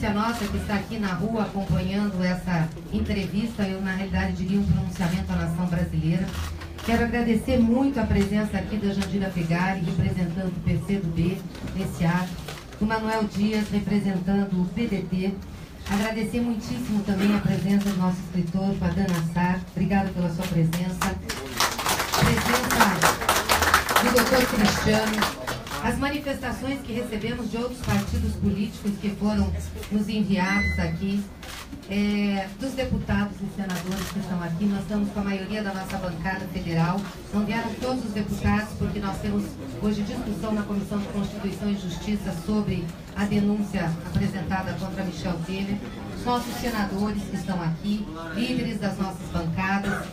audiência nossa que está aqui na rua acompanhando essa entrevista, eu na realidade diria um pronunciamento à nação brasileira. Quero agradecer muito a presença aqui da Jandira Fegari, representando o PCdoB nesse ato, do Manuel Dias, representando o PDT. Agradecer muitíssimo também a presença do nosso escritor, Padan Assar. Obrigada pela sua presença. Presença do doutor Cristiano. As manifestações que recebemos de outros partidos políticos que foram nos enviados aqui, dos deputados e senadores que estão aqui. Nós estamos com a maioria da nossa bancada federal. Não vieram todos os deputados, porque nós temos hoje discussão na Comissão de Constituição e Justiça sobre a denúncia apresentada contra Michel Temer. Os nossos senadores que estão aqui, líderes das nossas bancadas.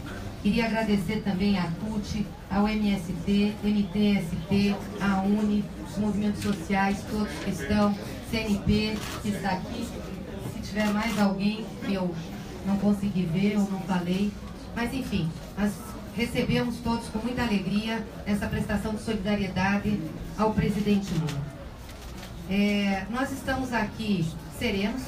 Queria agradecer também à CUT, ao MST, MTST, à UNE, os movimentos sociais, todos que estão, CNP, que está aqui. Se tiver mais alguém que eu não consegui ver ou não falei, mas enfim, nós recebemos todos com muita alegria essa prestação de solidariedade ao presidente Lula. Nós estamos aqui serenos,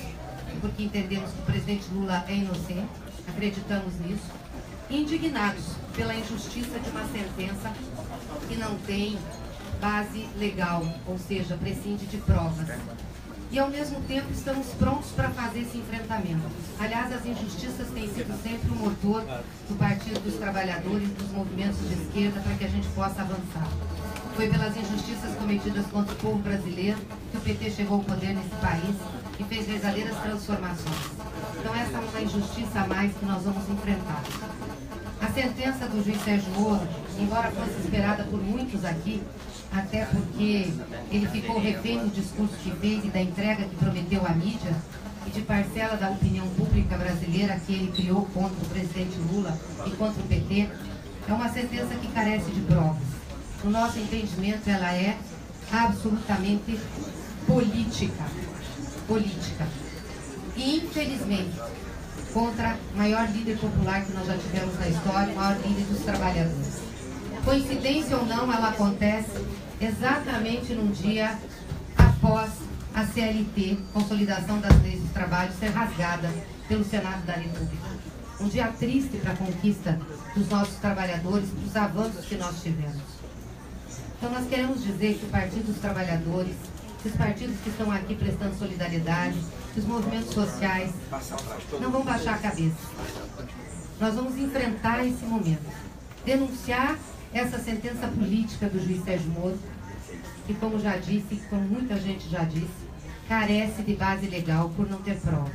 porque entendemos que o presidente Lula é inocente, acreditamos nisso. Indignados pela injustiça de uma sentença que não tem base legal, ou seja, prescinde de provas. E ao mesmo tempo estamos prontos para fazer esse enfrentamento. Aliás, as injustiças têm sido sempre o motor do Partido dos Trabalhadores, dos movimentos de esquerda, para que a gente possa avançar. Foi pelas injustiças cometidas contra o povo brasileiro que o PT chegou ao poder nesse país e fez verdadeiras transformações. Então essa é uma injustiça a mais que nós vamos enfrentar. A sentença do juiz Sérgio Moro, embora fosse esperada por muitos aqui, até porque ele ficou refém do discurso que fez e da entrega que prometeu à mídia e de parcela da opinião pública brasileira que ele criou contra o presidente Lula e contra o PT, é uma sentença que carece de provas. No nosso entendimento, ela é absolutamente política. E, infelizmente, contra o maior líder popular que nós já tivemos na história, o maior líder dos trabalhadores. Coincidência ou não, ela acontece exatamente num dia após a CLT, Consolidação das Leis do Trabalho, ser rasgada pelo Senado da República. Um dia triste para a conquista dos nossos trabalhadores, dos avanços que nós tivemos. Então nós queremos dizer que o Partido dos Trabalhadores, que os partidos que estão aqui prestando solidariedade, que os movimentos sociais não vão baixar a cabeça. Nós vamos enfrentar esse momento, denunciar essa sentença política do juiz Sérgio Moro, que, como já disse, como muita gente já disse, carece de base legal por não ter provas.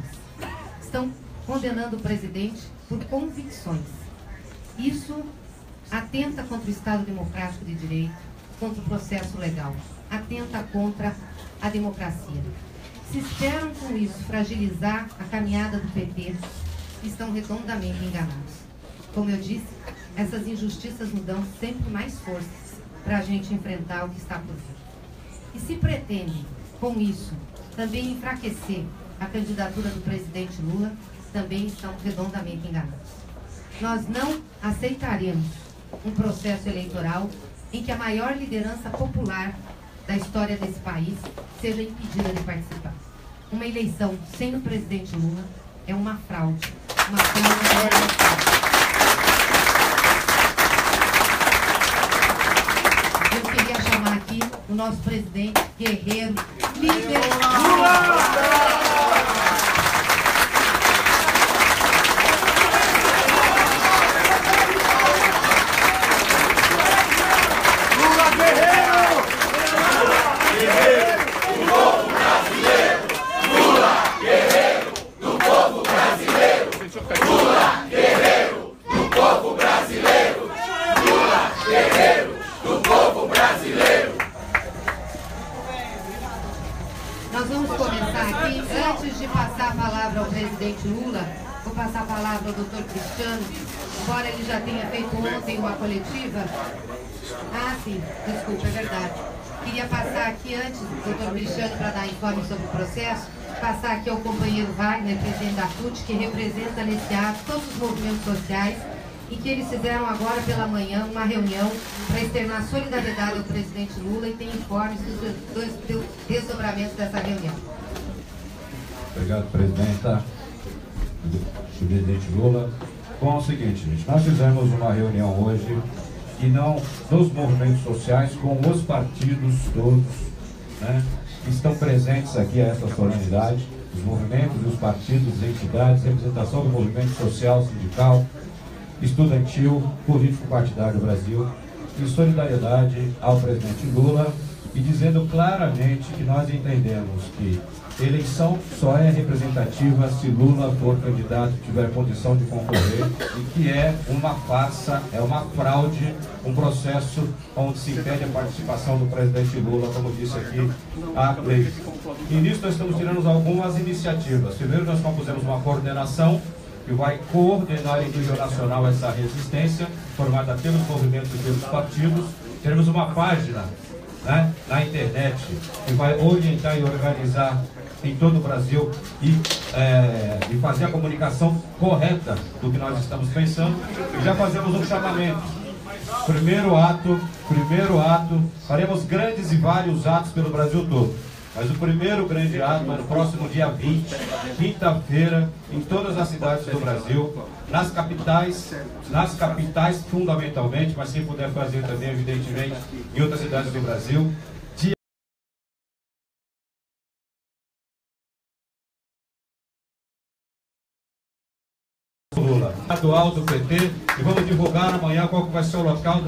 Estão condenando o presidente por convicções. Isso atenta contra o Estado Democrático de Direito, contra o processo legal, atenta contra a democracia. Se esperam com isso fragilizar a caminhada do PT, estão redondamente enganados. Como eu disse, essas injustiças nos dão sempre mais forças para a gente enfrentar o que está por vir. E se pretendem, com isso, também enfraquecer a candidatura do presidente Lula, também estão redondamente enganados. Nós não aceitaremos um processo eleitoral em que a maior liderança popular da história desse país seja impedida de participar. Uma eleição sem o presidente Lula é uma fraude. Uma fraude. Eu queria chamar aqui o nosso presidente, guerreiro, líder Lula! Nós vamos começar aqui, antes de passar a palavra ao presidente Lula, vou passar a palavra ao doutor Cristiano, embora ele já tenha feito ontem uma coletiva. Ah, sim, desculpa, é verdade. Queria passar aqui antes, doutor Cristiano, para dar informe sobre o processo, passar aqui ao companheiro Wagner, presidente da CUT, que representa nesse ato todos os movimentos sociais, e que eles fizeram agora pela manhã uma reunião para externar solidariedade ao presidente Lula e tem informes dos desdobramentos dessa reunião. Obrigado, presidenta. Presidente Lula. Bom, é o seguinte, gente, nós fizemos uma reunião hoje e não dos movimentos sociais com os partidos todos, né, que estão presentes aqui a essa solenidade, os movimentos e os partidos, entidades, representação do movimento social, sindical, estudantil, político partidário do Brasil, em solidariedade ao presidente Lula e dizendo claramente que nós entendemos que eleição só é representativa se Lula for candidato e tiver condição de concorrer, e que é uma farsa, é uma fraude, um processo onde se impede a participação do presidente Lula, como disse aqui a Cleide. E nisso nós estamos tirando algumas iniciativas. Primeiro, nós compusemos uma coordenação que vai coordenar em nível nacional essa resistência, formada pelos movimentos e pelos partidos. Teremos uma página, né, na internet que vai orientar e organizar em todo o Brasil e fazer a comunicação correta do que nós estamos pensando. E já fazemos um chamamento. Primeiro ato, faremos grandes e vários atos pelo Brasil todo. Mas o primeiro grande ato é no próximo dia 20, quinta-feira, em todas as cidades do Brasil, nas capitais fundamentalmente, mas quem puder fazer também, evidentemente, em outras cidades do Brasil. Lula, estadual do PT, e vamos divulgar amanhã qual que vai ser o local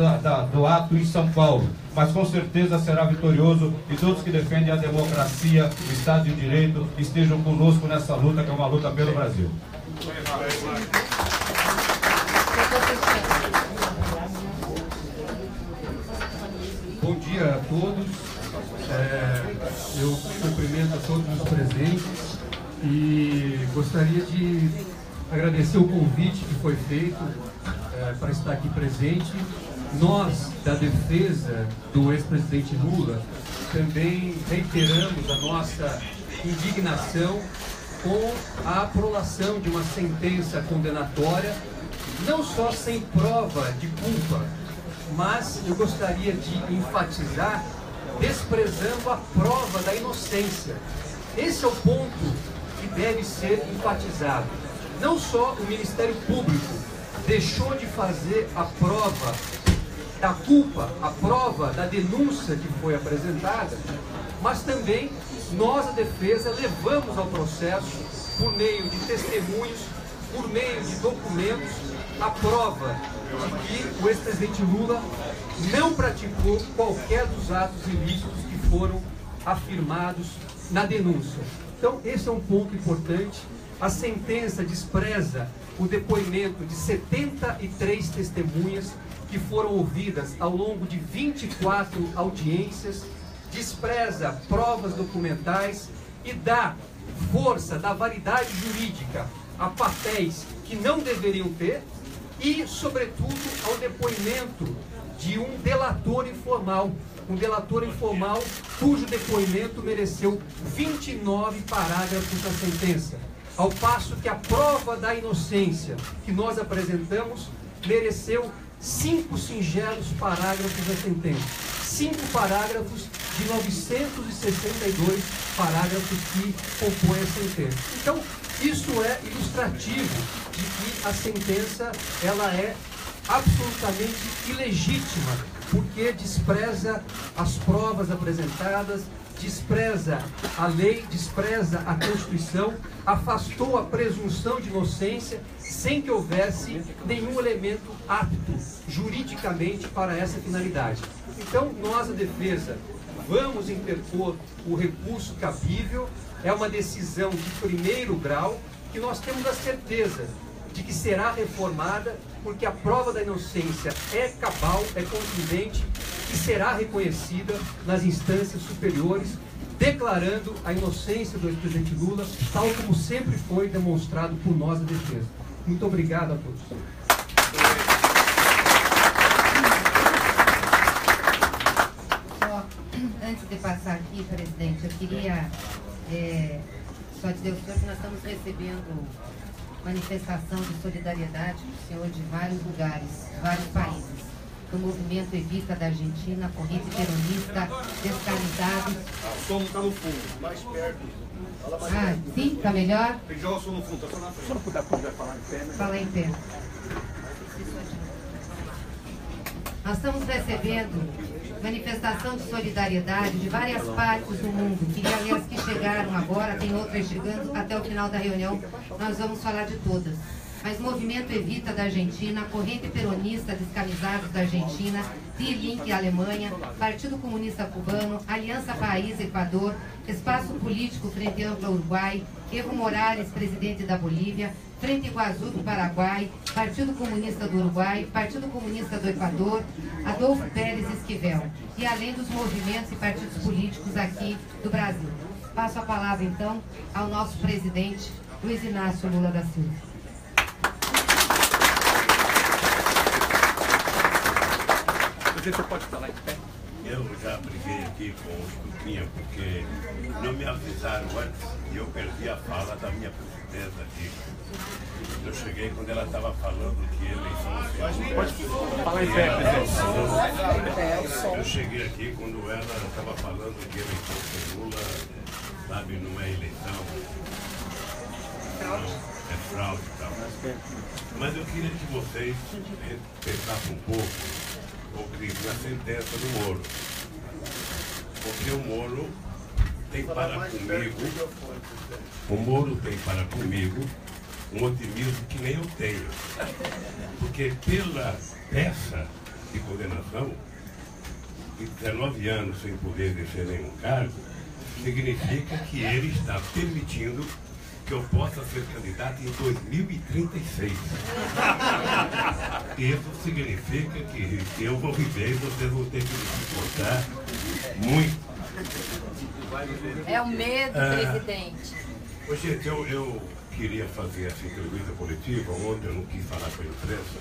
do ato em São Paulo. Mas com certeza será vitorioso e todos que defendem a democracia, o Estado de Direito, estejam conosco nessa luta, que é uma luta pelo Brasil. Bom dia a todos. Eu cumprimento a todos os presentes e gostaria de agradecer o convite que foi feito para estar aqui presente. Nós, da defesa do ex-presidente Lula, também reiteramos a nossa indignação com a aprovação de uma sentença condenatória, não só sem prova de culpa, mas eu gostaria de enfatizar, desprezando a prova da inocência. Esse é o ponto que deve ser enfatizado. Não só o Ministério Público deixou de fazer a prova da culpa, a prova da denúncia que foi apresentada, mas também nós, a defesa, levamos ao processo, por meio de testemunhos, por meio de documentos, a prova de que o ex-presidente Lula não praticou qualquer dos atos ilícitos que foram afirmados na denúncia. Então, esse é um ponto importante. A sentença despreza o depoimento de 73 testemunhas que foram ouvidas ao longo de 24 audiências, despreza provas documentais e dá força, dá validade jurídica a papéis que não deveriam ter e, sobretudo, ao depoimento de um delator informal cujo depoimento mereceu 29 parágrafos da sentença, ao passo que a prova da inocência que nós apresentamos mereceu 5 singelos parágrafos da sentença, 5 parágrafos de 962 parágrafos que compõem a sentença. Então, isso é ilustrativo de que a sentença ela é absolutamente ilegítima, porque despreza as provas apresentadas, despreza a lei, despreza a Constituição, afastou a presunção de inocência sem que houvesse nenhum elemento apto juridicamente para essa finalidade. Então, nós, a defesa, vamos interpor o recurso cabível. É uma decisão de primeiro grau que nós temos a certeza de que será reformada, porque a prova da inocência é cabal, é contundente e será reconhecida nas instâncias superiores, declarando a inocência do ex-presidente Lula, tal como sempre foi demonstrado por nós, a defesa. Muito obrigado a todos. Antes de passar aqui, presidente, eu queria só dizer ao senhor que nós estamos recebendo manifestação de solidariedade do senhor de vários lugares, vários países. do movimento Evita da Argentina, corrente peronista, descamisados. O som está no fundo, mais perto. Ah, sim? Tá melhor? Tem que jogar o som no fundo, tá só na frente. Se não puder falar em pé, né? Falar em pé. Nós estamos recebendo manifestação de solidariedade de várias partes do mundo, que aliás que chegaram agora, tem outras chegando até o final da reunião, nós vamos falar de todas. Mas Movimento Evita da Argentina, Corrente Peronista Descamisados da Argentina, Die-Linke Alemanha, Partido Comunista Cubano, Aliança País Equador, Espaço Político Frente Ampla Uruguai, Evo Morales, presidente da Bolívia, Frente Iguaçu do Paraguai, Partido Comunista do Uruguai, Partido Comunista do Equador, Adolfo Pérez Esquivel, e além dos movimentos e partidos políticos aqui do Brasil. Passo a palavra, então, ao nosso presidente, Luiz Inácio Lula da Silva. Você pode falar em pé? Eu já briguei aqui com o Estuquinha porque não me avisaram antes e eu perdi a fala da minha presidenta aqui. Eu cheguei quando ela estava falando que eleição... Pode falar em pé, presidente. Eu cheguei aqui quando ela estava falando que eleição sem Lula, sabe, não é eleição. Não, é fraude e tal. Mas eu queria que vocês pensassem um pouco na sentença do Moro. Porque o Moro tem para comigo, um otimismo que nem eu tenho. Porque pela peça de condenação, de 19 anos sem poder exercer nenhum cargo, significa que ele está permitindo que eu possa ser candidato em 2036. Isso significa que eu vou viver e vocês vão ter que me suportar muito. É o medo, presidente. Ô, gente, eu queria fazer essa entrevista coletiva. Ontem eu não quis falar com a imprensa,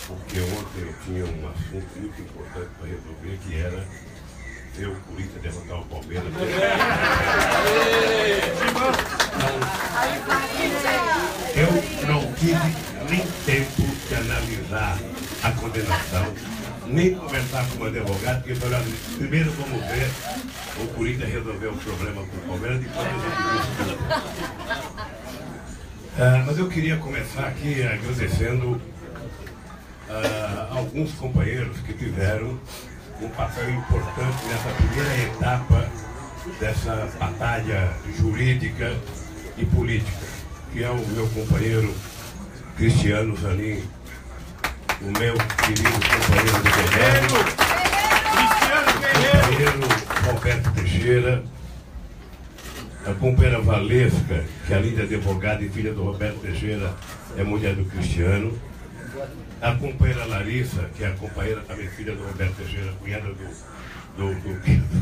porque ontem eu tinha um assunto muito importante para resolver, que era ver o Corinthians derrotar o Palmeiras. Eu não tive nem tempo de analisar a condenação, nem conversar com o advogado, porque falou, primeiro vamos ver o Corinthians resolver o problema com o Palmeiras, depois resolver isso. Mas eu queria começar aqui agradecendo alguns companheiros que tiveram um papel importante nessa primeira etapa dessa batalha jurídica e política, que é o meu companheiro Cristiano Zanin, o meu querido companheiro do governo, o companheiro Roberto Teixeira, a companheira Valesca, que além de advogada e filha do Roberto Teixeira, é mulher do Cristiano, a companheira Larissa, que é a companheira também filha do Roberto Teixeira, cunhada do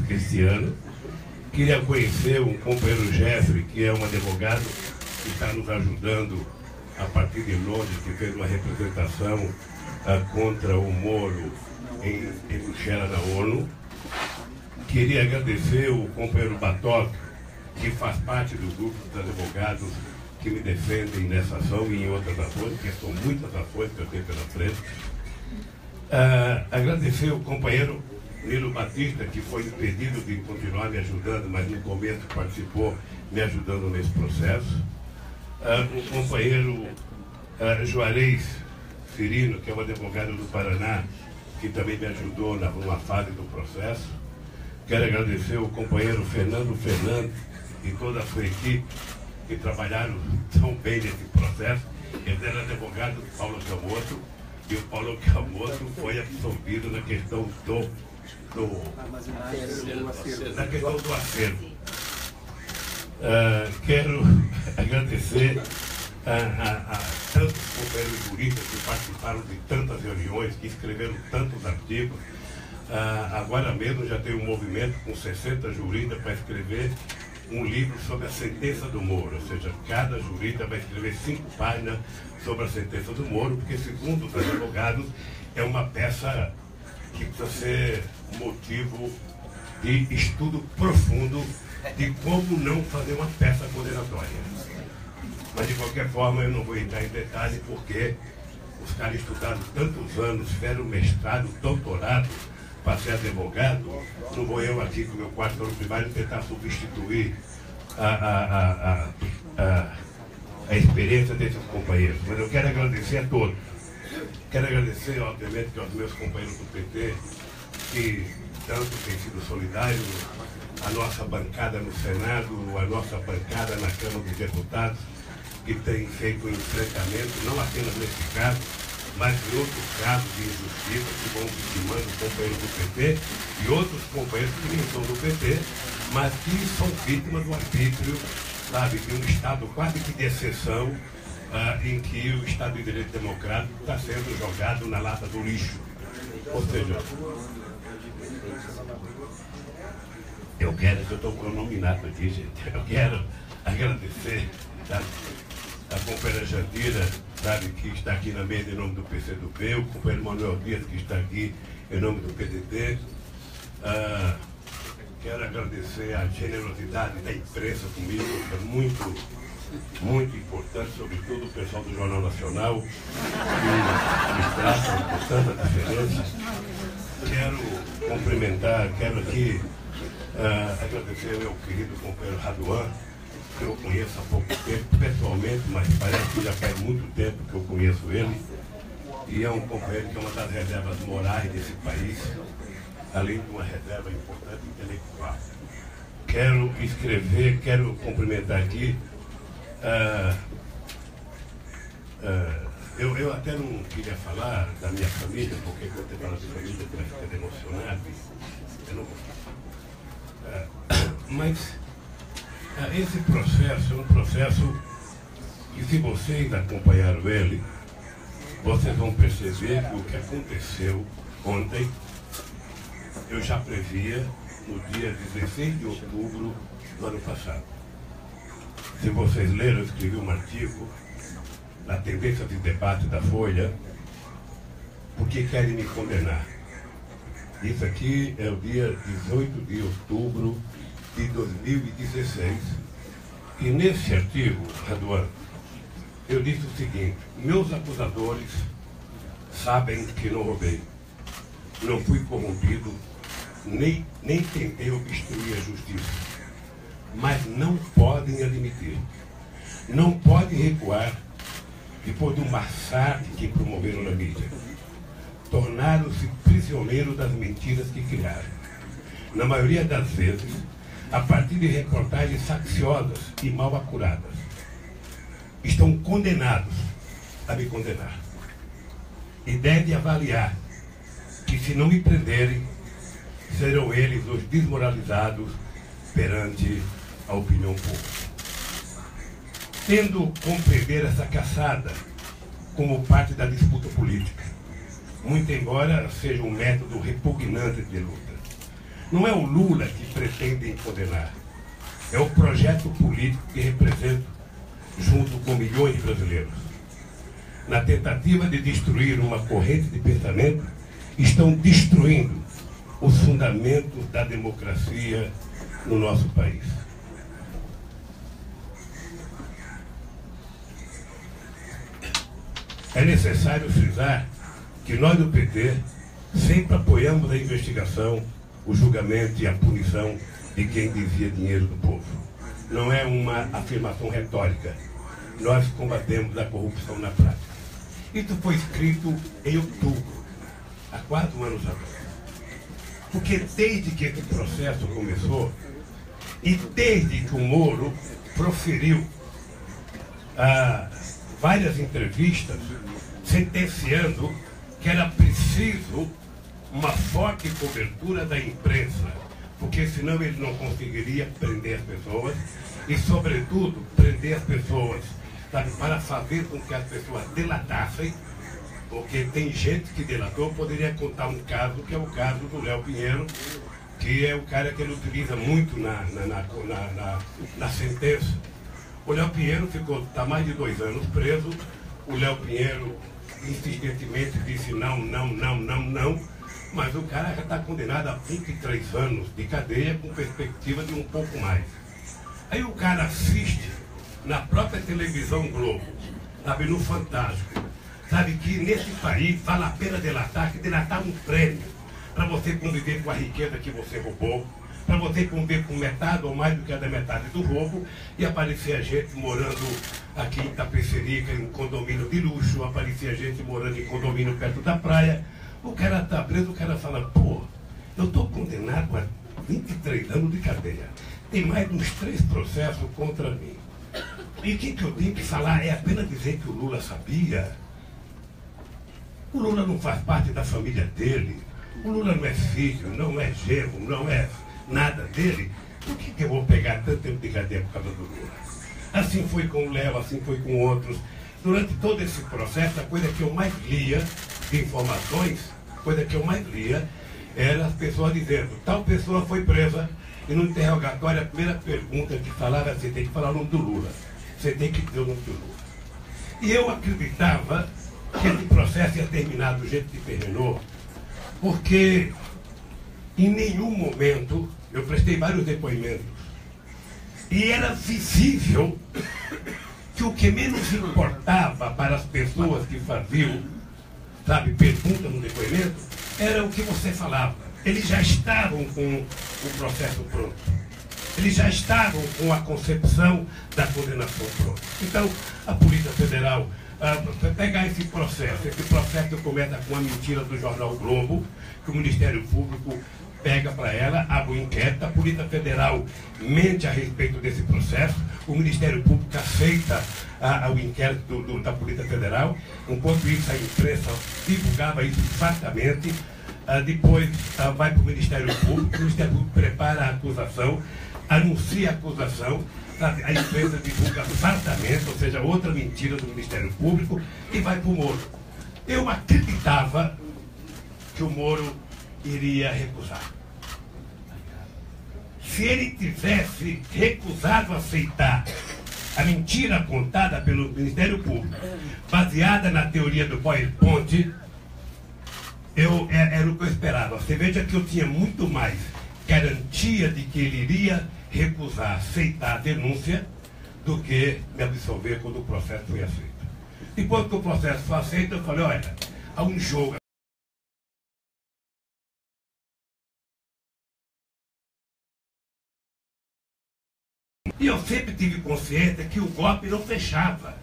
Cristiano. Queria conhecer o companheiro Jeffrey, que é um advogado que está nos ajudando a partir de Londres, que fez uma representação contra o Moro em Bruxelas, na ONU. Queria agradecer o companheiro Batoc, que faz parte do grupo dos advogados que me defendem nessa ação e em outras ações, que são muitas ações que eu tenho pela frente. Agradecer o companheiro Nilo Batista, que foi impedido de continuar me ajudando, mas no começo participou me ajudando nesse processo. O companheiro Juarez Cirino, que é um advogado do Paraná, que também me ajudou numa fase do processo. Quero agradecer o companheiro Fernando e toda a sua equipe, que trabalharam tão bem nesse processo. Eles eram advogados do Paulo Camoto, e o Paulo Camoto foi absolvido na questão do acervo. Quero agradecer a tantos companheiros juristas que participaram de tantas reuniões, que escreveram tantos artigos. Agora mesmo já tem um movimento com 60 juristas para escrever um livro sobre a sentença do Moro, ou seja, cada jurista vai escrever 5 páginas sobre a sentença do Moro, porque segundo os advogados é uma peça que precisa ser motivo de estudo profundo de como não fazer uma peça condenatória. Mas de qualquer forma eu não vou entrar em detalhe, porque os caras estudaram tantos anos, fizeram mestrado, doutorado, para ser advogado, não vou eu aqui com o meu quarto ano primário tentar substituir a experiência desses companheiros. Mas eu quero agradecer a todos. Quero agradecer, obviamente, aos meus companheiros do PT, que tanto têm sido solidários, a nossa bancada no Senado, a nossa bancada na Câmara dos Deputados, que tem feito um enfrentamento, não apenas nesse caso, mas em outros casos de injustiça que vão vitimando os companheiros do PT e outros companheiros que nem são do PT, mas que são vítimas do arbítrio, sabe, de um Estado quase que de exceção, em que o Estado de Direito Democrático está sendo jogado na lata do lixo. Ou seja, eu estou cronominado aqui, gente, eu quero agradecer a companheira Jandira, sabe, que está aqui na mesa em nome do PCdoB, o companheiro Manuel Dias, que está aqui em nome do PDT. Quero agradecer a generosidade da imprensa comigo, que é muito, muito importante, sobretudo o pessoal do Jornal Nacional, que me trata com tanta diferença. Quero cumprimentar, quero aqui agradecer ao meu querido companheiro Raduan, que eu conheço há pouco tempo pessoalmente, mas parece que já faz muito tempo que eu conheço ele. E é um companheiro que é uma das reservas morais desse país, além de uma reserva importante intelectual. Quero cumprimentar aqui. Eu até não queria falar da minha família, porque quando eu falo de família, eu fico emocionado. Eu não vou. Mas esse processo é um processo que, se vocês acompanharam ele, vocês vão perceber que o que aconteceu ontem, eu já previa no dia 16 de outubro do ano passado. Se vocês leram, eu escrevi um artigo na tendência de debate da Folha, porque querem me condenar. Isso aqui é o dia 18 de outubro de 2016. E nesse artigo, Raduan, eu disse o seguinte: meus acusadores sabem que não roubei, não fui corrompido, nem tentei obstruir a justiça, mas não podem admitir, não podem recuar depois do massacre que promoveram na mídia. Tornaram-se prisioneiros das mentiras que criaram, na maioria das vezes a partir de reportagens facciosas e mal acuradas. Estão condenados a me condenar e devem avaliar que, se não me prenderem, serão eles os desmoralizados perante a opinião pública. Tendo compreender essa caçada como parte da disputa política, muito embora seja um método repugnante de luta. Não é o Lula que pretendem condenar, é o projeto político que represento junto com milhões de brasileiros. Na tentativa de destruir uma corrente de pensamento, estão destruindo os fundamentos da democracia no nosso país. É necessário frisar que nós do PT sempre apoiamos a investigação, o julgamento e a punição de quem desvia dinheiro do povo. Não é uma afirmação retórica. Nós combatemos a corrupção na prática. Isso foi escrito em outubro, há 4 anos atrás. Porque desde que esse processo começou, e desde que o Moro proferiu várias entrevistas sentenciando que era preciso uma forte cobertura da imprensa, porque senão ele não conseguiria prender as pessoas e, sobretudo, prender as pessoas, sabe, para fazer com que as pessoas delatassem, porque tem gente que delatou. Poderia contar um caso, que é o caso do Léo Pinheiro, que é o cara que ele utiliza muito na sentença. O Léo Pinheiro está mais de 2 anos preso. O Léo Pinheiro insistentemente disse não, mas o cara já está condenado a 23 anos de cadeia com perspectiva de um pouco mais. Aí o cara assiste na própria televisão Globo, sabe, no Fantástico, sabe, que nesse país vale a pena delatar, que delatar um prêmio para você conviver com a riqueza que você roubou, para você conviver com metade ou mais do que a da metade do roubo, e aparecer a gente morando aqui em Tapecerica, em condomínio de luxo, aparecer a gente morando em condomínio perto da praia. O cara está preso, o cara fala, pô, eu estou condenado a 23 anos de cadeia. Tem mais de uns 3 processos contra mim. E o que eu tenho que falar é apenas dizer que o Lula sabia. O Lula não faz parte da família dele. O Lula não é filho, não é genro, não é nada dele. Por que eu vou pegar tanto tempo de cadeia por causa do Lula? Assim foi com o Léo, assim foi com outros. Durante todo esse processo, a coisa que eu mais lia de informações, era as pessoas dizendo, tal pessoa foi presa, e no interrogatório a primeira pergunta que falava, você tem que falar o nome do Lula. Você tem que dizer o nome do Lula. E eu acreditava que esse processo ia terminar do jeito que terminou, porque em nenhum momento eu prestei vários depoimentos. E era visível que o que menos importava para as pessoas que faziam, sabe, perguntas no depoimento, era o que você falava. Eles já estavam com o processo pronto. Eles já estavam com a concepção da condenação pronta. Então, a Polícia Federal, pegar esse processo começa com a mentira do jornal o Globo, que o Ministério Público pega para ela, abre o inquérito, a Polícia Federal mente a respeito desse processo, o Ministério Público aceita o inquérito da Polícia Federal, enquanto isso a imprensa divulgava isso fartamente. Depois vai para o Ministério Público, o Ministério Público prepara a acusação, anuncia a acusação, sabe? A imprensa divulga fartamente, ou seja, outra mentira do Ministério Público, e vai para o Moro. Eu acreditava que o Moro iria recusar. Se ele tivesse recusado aceitar a mentira contada pelo Ministério Público, baseada na teoria do PowerPoint, era o que eu esperava. Você veja que eu tinha muito mais garantia de que ele iria recusar aceitar a denúncia do que me absolver quando o processo foi aceito. Depois que o processo foi aceito, eu falei, olha, há um jogo. E eu sempre tive consciência que o golpe não fechava.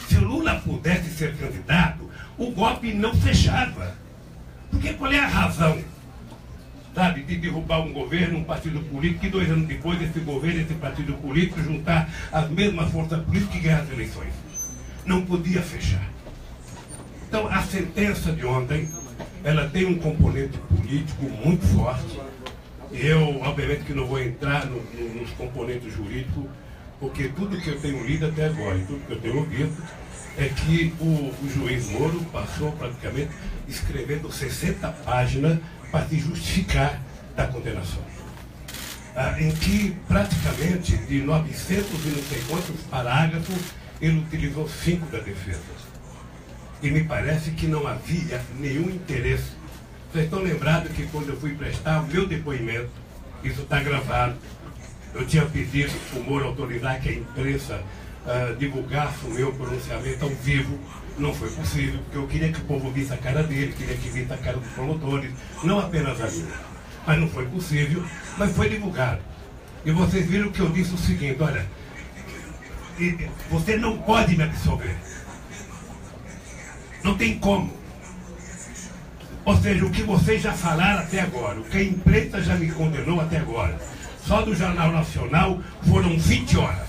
Se o Lula pudesse ser candidato, o golpe não fechava. Porque qual é a razão, sabe, de derrubar um governo, um partido político, e 2 anos depois esse governo, esse partido político, juntar as mesmas forças políticas e ganhar as eleições? Não podia fechar. Então a sentença de ontem, ela tem um componente político muito forte. Eu, obviamente, que não vou entrar nos componentes jurídicos, porque tudo que eu tenho lido até agora, e tudo que eu tenho ouvido, é que o juiz Moro passou praticamente escrevendo 60 páginas para se justificar da condenação. Em que praticamente de 900 e não sei quantos parágrafos, ele utilizou 5 da defesa. E me parece que não havia nenhum interesse. Vocês estão lembrados que quando eu fui prestar o meu depoimento, isso está gravado, eu tinha pedido para o Moro autorizar que a imprensa divulgasse o meu pronunciamento ao vivo. Não foi possível, porque eu queria que o povo visse a cara dele, queria que visse a cara dos promotores, não apenas a minha. Mas não foi possível, mas foi divulgado. E vocês viram que eu disse o seguinte, olha, você não pode me absolver. Não tem como. Ou seja, o que vocês já falaram até agora, o que a imprensa já me condenou até agora, só do Jornal Nacional foram 20 horas.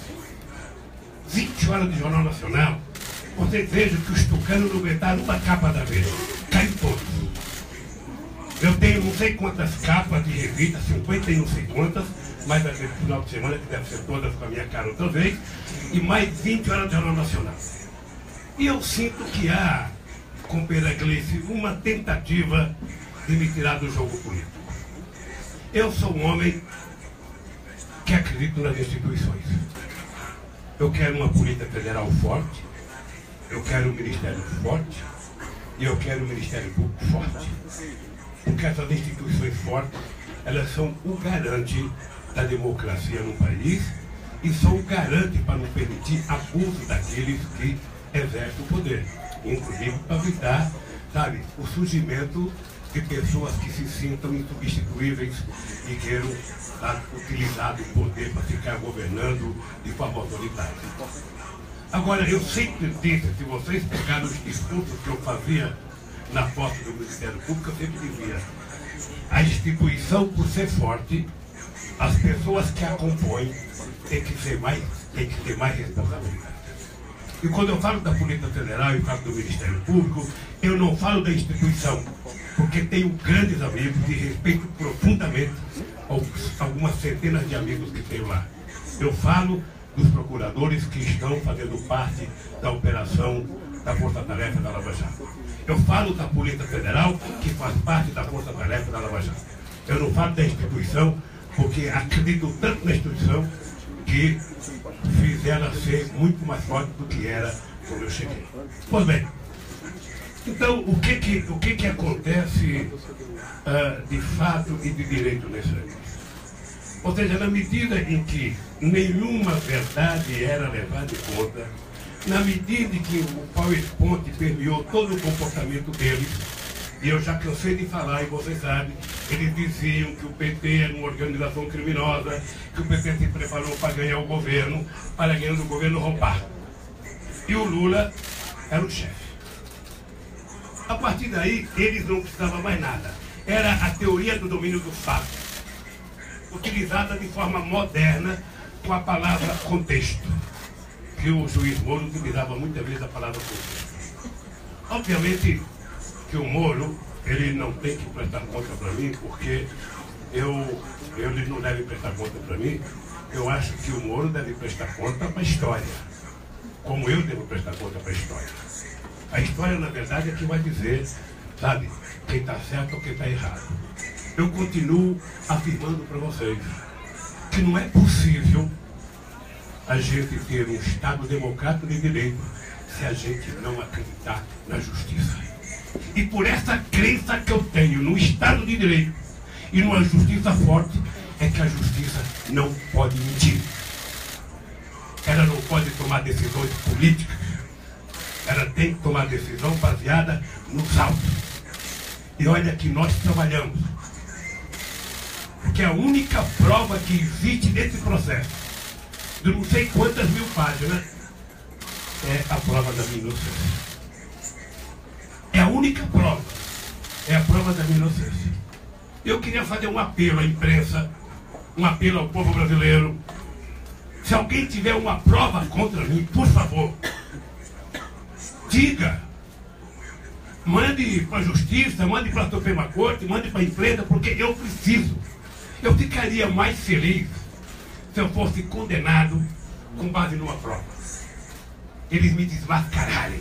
20 horas de Jornal Nacional. Vocês vejam que os tucanos não aguentaram uma capa da vez. Caiu todos. Eu tenho não sei quantas capas de revista, 50 e não sei quantas, mais no final de semana, que deve ser todas com a minha cara outra vez, e mais 20 horas de Jornal Nacional. E eu sinto que há, companheira Gleice, uma tentativa de me tirar do jogo político. Eu sou um homem que acredito nas instituições. Eu quero uma Polícia Federal forte, eu quero um Ministério forte e eu quero um Ministério Público forte. Porque essas instituições fortes, elas são o garante da democracia no país e são o garante para não permitir abuso daqueles que exercem o poder. inclusive para evitar, sabe, o surgimento de pessoas que se sintam insubstituíveis e queiram, sabe, utilizar o poder para ficar governando de forma autoritária. Agora, eu sempre disse, se vocês pegarem os discursos que eu fazia na porta do Ministério Público, eu sempre dizia: a instituição, por ser forte, as pessoas que a compõem têm que ter mais responsabilidade. E quando eu falo da Polícia Federal e falo do Ministério Público, eu não falo da instituição, porque tenho grandes amigos e respeito profundamente algumas centenas de amigos que tenho lá. Eu falo dos procuradores que estão fazendo parte da operação da Força Tarefa da Lava Jato. Eu falo da Polícia Federal, que faz parte da Força Tarefa da Lava Jato. Eu não falo da instituição, porque acredito tanto na instituição que fiz ela ser muito mais forte do que era quando eu cheguei. Pois bem, então o que acontece de fato e de direito nesse ano? Ou seja, na medida em que nenhuma verdade era levada em conta, na medida em que o PowerPoint permeou todo o comportamento deles, e eu já cansei de falar, e vocês sabem, eles diziam que o PT era uma organização criminosa, que o PT se preparou para ganhar o governo, para ganhando o governo roubar. E o Lula era o chefe. A partir daí, eles não precisavam mais nada. Era a teoria do domínio do fato, utilizada de forma moderna com a palavra contexto, que o juiz Moro utilizava muitas vezes a palavra contexto. Obviamente que o Moro, ele não tem que prestar conta para mim, porque ele não deve prestar conta para mim. Eu acho que o Moro deve prestar conta para a história, como eu devo prestar conta para a história. A história, na verdade, é que vai dizer, sabe, quem está certo ou quem está errado. Eu continuo afirmando para vocês que não é possível a gente ter um Estado democrático de direito se a gente não acreditar na justiça. E por essa crença que eu tenho no Estado de Direito e numa justiça forte, é que a justiça não pode mentir. Ela não pode tomar decisões políticas. Ela tem que tomar decisão baseada nos autos. E olha que nós trabalhamos. Porque a única prova que existe nesse processo, de não sei quantas mil páginas, é a prova da minha inocência. É a única prova. É a prova da minha inocência. Eu queria fazer um apelo à imprensa, um apelo ao povo brasileiro. Se alguém tiver uma prova contra mim, por favor, diga. Mande para a justiça, mande para a Suprema Corte, mande para a imprensa, porque eu preciso. Eu ficaria mais feliz se eu fosse condenado com base numa prova. Eles me desmascararem.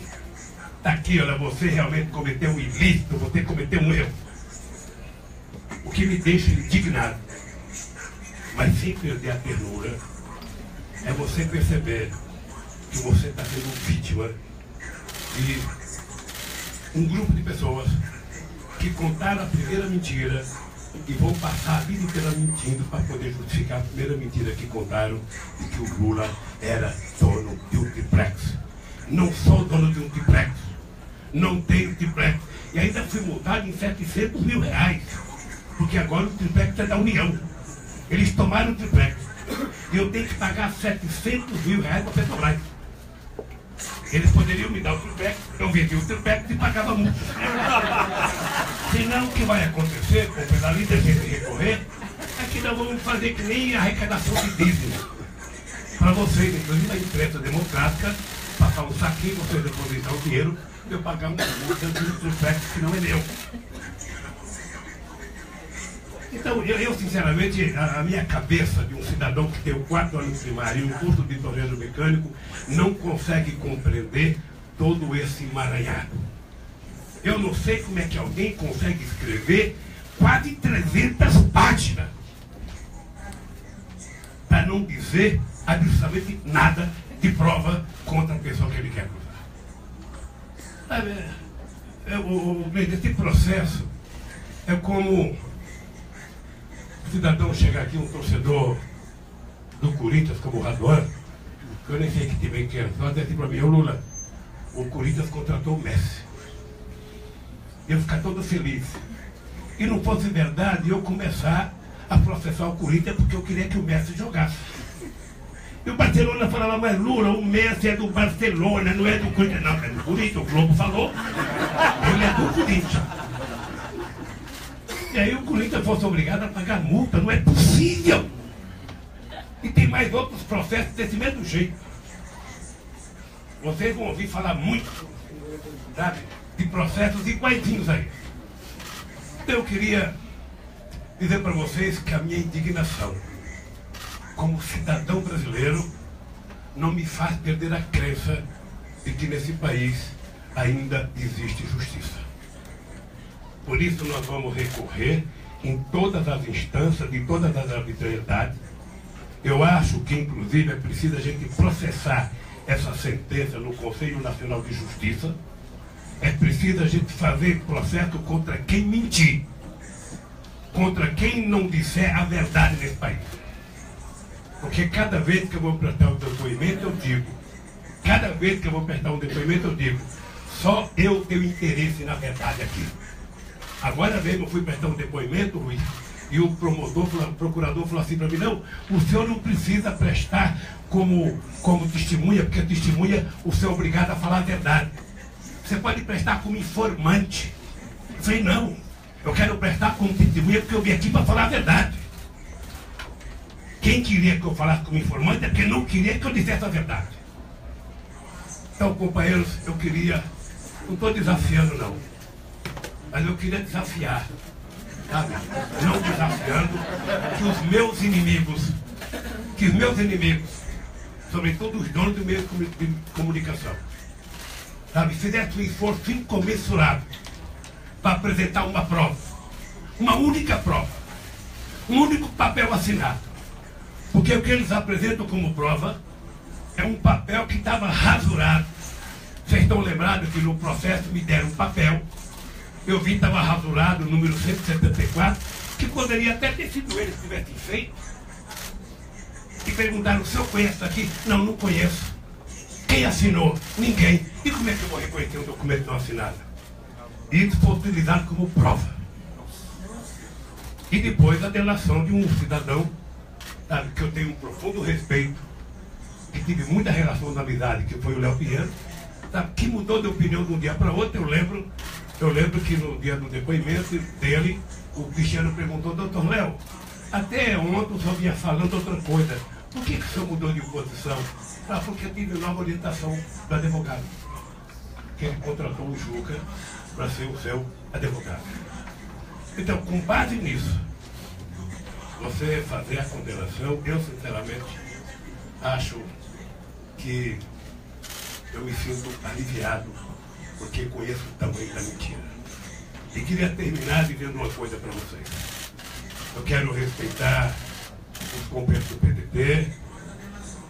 Está aqui, olha, você realmente cometeu um ilícito, você cometeu um erro. O que me deixa indignado, mas sem perder a ternura, é você perceber que você está sendo vítima de um grupo de pessoas que contaram a primeira mentira e vão passar a vida inteira mentindo para poder justificar a primeira mentira que contaram, de que o Lula era dono de um triplex. Não sou dono de um triplex, não tenho triplex, e ainda fui multado em 700 mil reais, porque agora o triplex é da União. Eles tomaram o triplex e eu tenho que pagar 700 mil reais para a Petrobras. Eles poderiam me dar o triplex, eu vendia o triplex e pagava multa. Senão o que vai acontecer, como além da gente recorrer, é que nós vamos fazer que nem a arrecadação de dízimo. Para vocês, inclusive na imprensa democrática, passar um saquinho, vocês depositar o dinheiro, eu pagar uma multa de um triplex que não é meu. Então, eu sinceramente, a minha cabeça de um cidadão que tem 4 anos de primário e um curso de torneiro mecânico não consegue compreender todo esse emaranhado. Eu não sei como é que alguém consegue escrever quase 300 páginas para não dizer absolutamente nada de prova contra a pessoa que ele quer acusar. Esse processo é como o cidadão chegar aqui, um torcedor do Corinthians, como o Raduan, que eu nem sei que time que é, só dizer assim para mim: ô Lula, o Corinthians contratou o Messi. Eu ficar todo feliz. E não fosse verdade eu começar a processar o Corinthians porque eu queria que o Messi jogasse. E o Barcelona falava, mas Lula, o Messi é do Barcelona, não é do Corinthians. Não, é do Corinthians, o Globo falou. Ele é do Corinthians. E aí o Corinthians fosse obrigado a pagar multa, não é possível. E tem mais outros processos desse mesmo jeito. Vocês vão ouvir falar muito, sabe, de processos iguaizinhos aí. Então eu queria dizer para vocês que a minha indignação como cidadão brasileiro não me faz perder a crença de que nesse país ainda existe justiça. Por isso nós vamos recorrer em todas as instâncias, de todas as arbitrariedades. Eu acho que inclusive é preciso a gente processar essa sentença no Conselho Nacional de Justiça. É preciso a gente fazer processo contra quem mentir, contra quem não disser a verdade nesse país. Porque cada vez que eu vou prestar um depoimento, eu digo, só eu tenho interesse na verdade aqui. Agora mesmo eu fui prestar um depoimento, Rui, e o procurador falou assim para mim, não, o senhor não precisa prestar como testemunha, porque testemunha o senhor é obrigado a falar a verdade. Você pode prestar como informante. Eu falei, não, eu quero prestar como testemunha porque eu vim aqui para falar a verdade. Quem queria que eu falasse como informante é porque não queria que eu dissesse a verdade. Então, companheiros, eu queria, não estou desafiando não, mas eu queria desafiar, sabe? Não desafiando que os meus inimigos, sobretudo os donos do meio de comunicação, sabe, fizessem um esforço incomensurável para apresentar uma prova, uma única prova, um único papel assinado. Porque o que eles apresentam como prova é um papel que estava rasurado. Vocês estão lembrados que no processo me deram um papel, eu vi que estava rasurado, o número 174, que poderia até ter sido eles que tivessem feito. E perguntaram, o senhor conhece isso aqui? Não, não conheço. Quem assinou? Ninguém. E como é que eu vou reconhecer um documento não assinado? Isso foi utilizado como prova. E depois a delação de um cidadão, sabe, que eu tenho um profundo respeito, que tive muita relação de amizade, que foi o Léo Pinheiro, sabe, que mudou de opinião de um dia para outro. Eu lembro que no dia do depoimento dele, o Cristiano perguntou, doutor Léo, até ontem o senhor vinha falando outra coisa, por que o senhor mudou de posição? Ah, porque eu tive nova orientação do advogado, que ele contratou o Juca para ser o seu advogado. Então, com base nisso, você fazer a condenação, eu sinceramente acho que eu me sinto aliviado, porque conheço o tamanho da mentira. E queria terminar dizendo uma coisa para vocês. Eu quero respeitar os companheiros do PDT,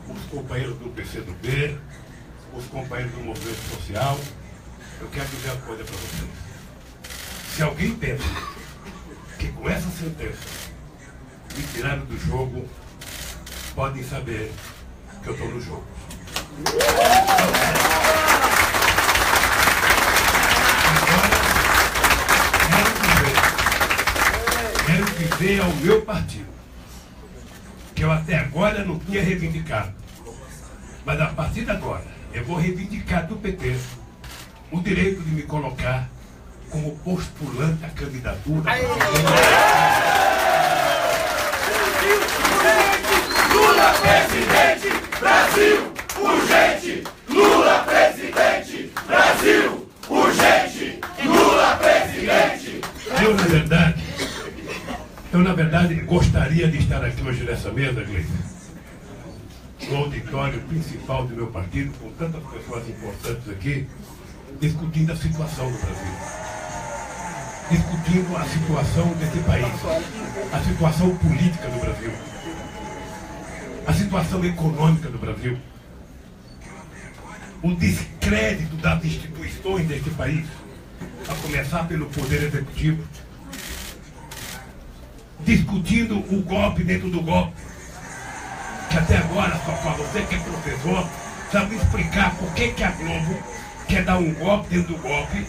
os companheiros do PCdoB, os companheiros do movimento social. Eu quero dizer uma coisa para vocês. Se alguém pensa que com essa sentença me tiraram do jogo, podem saber que eu estou no jogo. Quero dizer ao meu partido, que eu até agora não tinha reivindicado, mas a partir de agora eu vou reivindicar do PT o direito de me colocar como postulante à candidatura. Lula presidente, Brasil, urgente! Lula presidente, Brasil, urgente! Lula presidente! Eu na verdade gostaria de estar aqui hoje nessa mesa, Gleice, no auditório principal do meu partido, com tantas pessoas importantes aqui, discutindo a situação do Brasil, discutindo a situação desse país, a situação política do Brasil, a situação econômica do Brasil, o descrédito das instituições deste país, a começar pelo Poder Executivo, discutindo o golpe dentro do golpe, que até agora, só para você que é professor, sabe explicar por que a Globo quer dar um golpe dentro do golpe.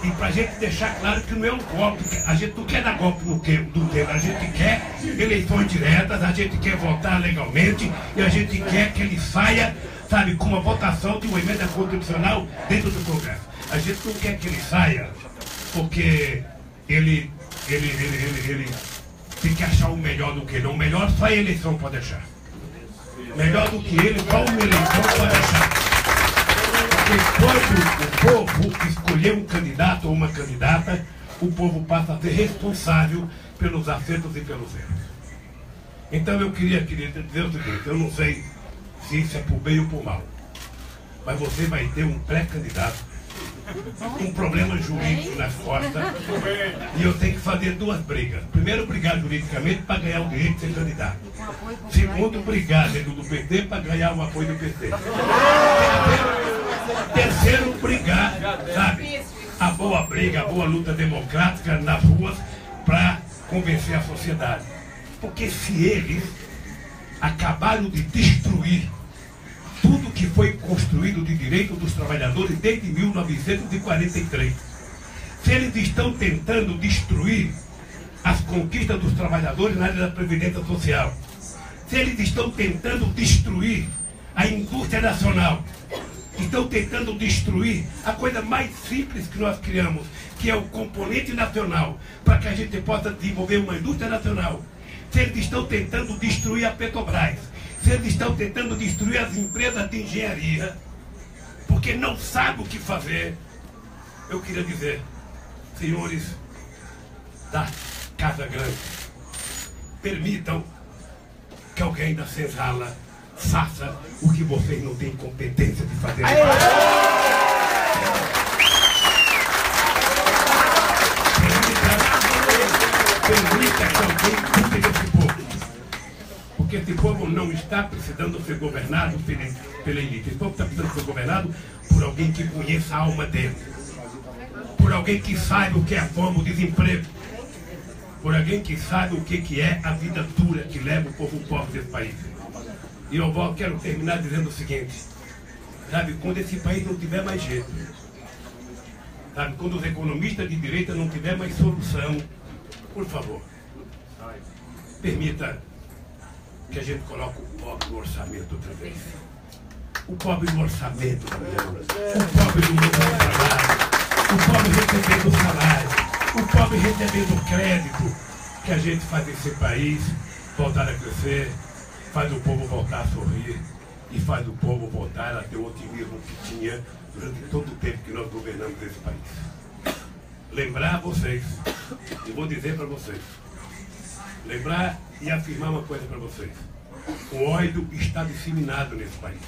E para a gente deixar claro que não é um golpe, a gente não quer dar golpe do tempo, a gente quer eleições diretas, a gente quer votar legalmente e a gente quer que ele saia, sabe, com uma votação de uma emenda constitucional dentro do Congresso. A gente não quer que ele saia porque ele tem que achar o melhor do que ele. O melhor só a eleição pode achar. Melhor do que ele, só uma eleição pode achar. Porque quando o povo escolher um candidato ou uma candidata, o povo passa a ser responsável pelos acertos e pelos erros. Então eu queria dizer o seguinte, eu não sei se isso é por bem ou por mal, mas você vai ter um pré-candidato, um problema jurídico nas costas, e eu tenho que fazer duas brigas. Primeiro, brigar juridicamente para ganhar o direito de ser candidato. Segundo, brigar dentro do PT para ganhar o apoio do PT. Terceiro, brigar, sabe, a boa briga, a boa luta democrática nas ruas para convencer a sociedade. Porque se eles acabaram de destruir tudo que foi construído de direito dos trabalhadores desde 1943, se eles estão tentando destruir as conquistas dos trabalhadores na área da Previdência Social, se eles estão tentando destruir a indústria nacional, estão tentando destruir a coisa mais simples que nós criamos, que é o componente nacional, para que a gente possa desenvolver uma indústria nacional. Se eles estão tentando destruir a Petrobras, se eles estão tentando destruir as empresas de engenharia, porque não sabem o que fazer, eu queria dizer, senhores da Casa Grande, permitam que alguém da senzala faça o que vocês não têm competência de fazer. Permita que alguém cuide desse povo. Porque esse povo não está precisando ser governado pela elite. Esse povo está precisando ser governado por alguém que conheça a alma dele. Por alguém que saiba o que é a fome, o desemprego. Por alguém que sabe o que é a vida dura que leva o povo pobre desse país. E eu quero terminar dizendo o seguinte, sabe, quando esse país não tiver mais jeito, sabe, quando os economistas de direita não tiver mais solução, por favor, permita que a gente coloque o pobre no orçamento outra vez. O pobre no orçamento, o pobre no meu salário, o pobre recebendo salário, o pobre recebendo crédito, que a gente faz esse país voltar a crescer, faz o povo voltar a sorrir e faz o povo voltar a ter o otimismo que tinha durante todo o tempo que nós governamos esse país. Lembrar a vocês, e vou dizer para vocês, lembrar e afirmar uma coisa para vocês. O ódio está disseminado nesse país.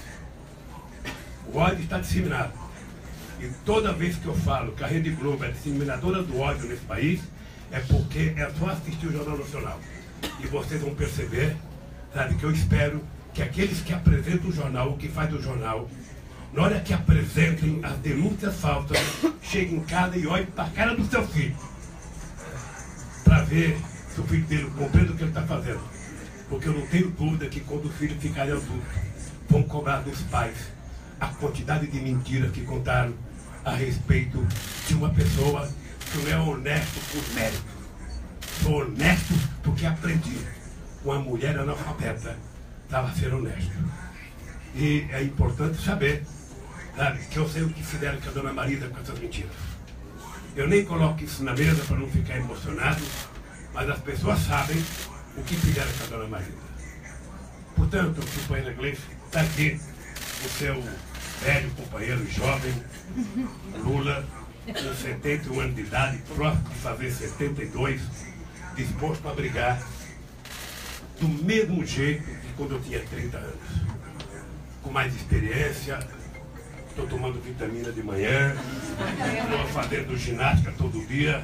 O ódio está disseminado. E toda vez que eu falo que a Rede Globo é disseminadora do ódio nesse país, é porque é só assistir o Jornal Nacional. E vocês vão perceber, sabe, que eu espero que aqueles que apresentam o jornal, o que faz o jornal, na hora que apresentem as denúncias falsas, cheguem em casa e olhem para a cara do seu filho, para ver se o filho dele compreende o que ele está fazendo. Porque eu não tenho dúvida que quando os filhos ficarem adultos, vão cobrar dos pais a quantidade de mentiras que contaram a respeito de uma pessoa que não é honesto por mérito. Sou honesto porque aprendi. Uma mulher analfabeta estava sendo honesto. E é importante saber, sabe, que eu sei o que fizeram com a dona Marisa com essas mentiras. Eu nem coloco isso na mesa para não ficar emocionado, mas as pessoas sabem o que fizeram com a dona Marisa. Portanto, companheiro inglês, está aqui o seu velho companheiro jovem, Lula, com 71 anos de idade, próximo de fazer 72, disposto a brigar do mesmo jeito que quando eu tinha 30 anos. Com mais experiência, estou tomando vitamina de manhã, estou fazendo ginástica todo dia,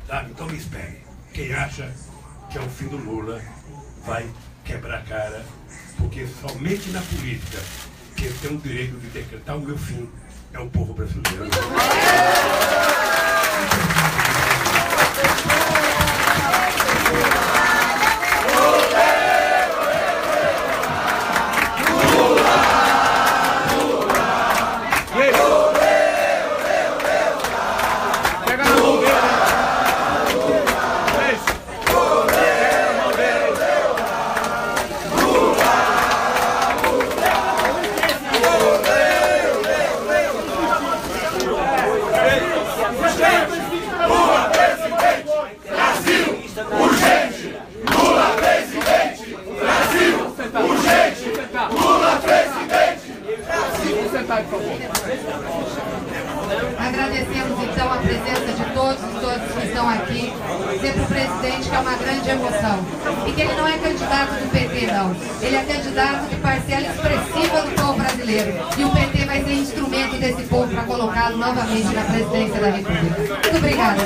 sabe? Então me espere. Quem acha que é o fim do Lula vai quebrar a cara, porque somente na política quem tem o direito de decretar o meu fim é o povo brasileiro. vontade, por favor. Agradecemos então a presença de todos que estão aqui. Dizer para o presidente que é uma grande emoção. E que ele não é candidato do PT, não. Ele é candidato de parcela expressiva do povo brasileiro. E o PT vai ser instrumento desse povo para colocá-lo novamente na presidência da República. Muito obrigada.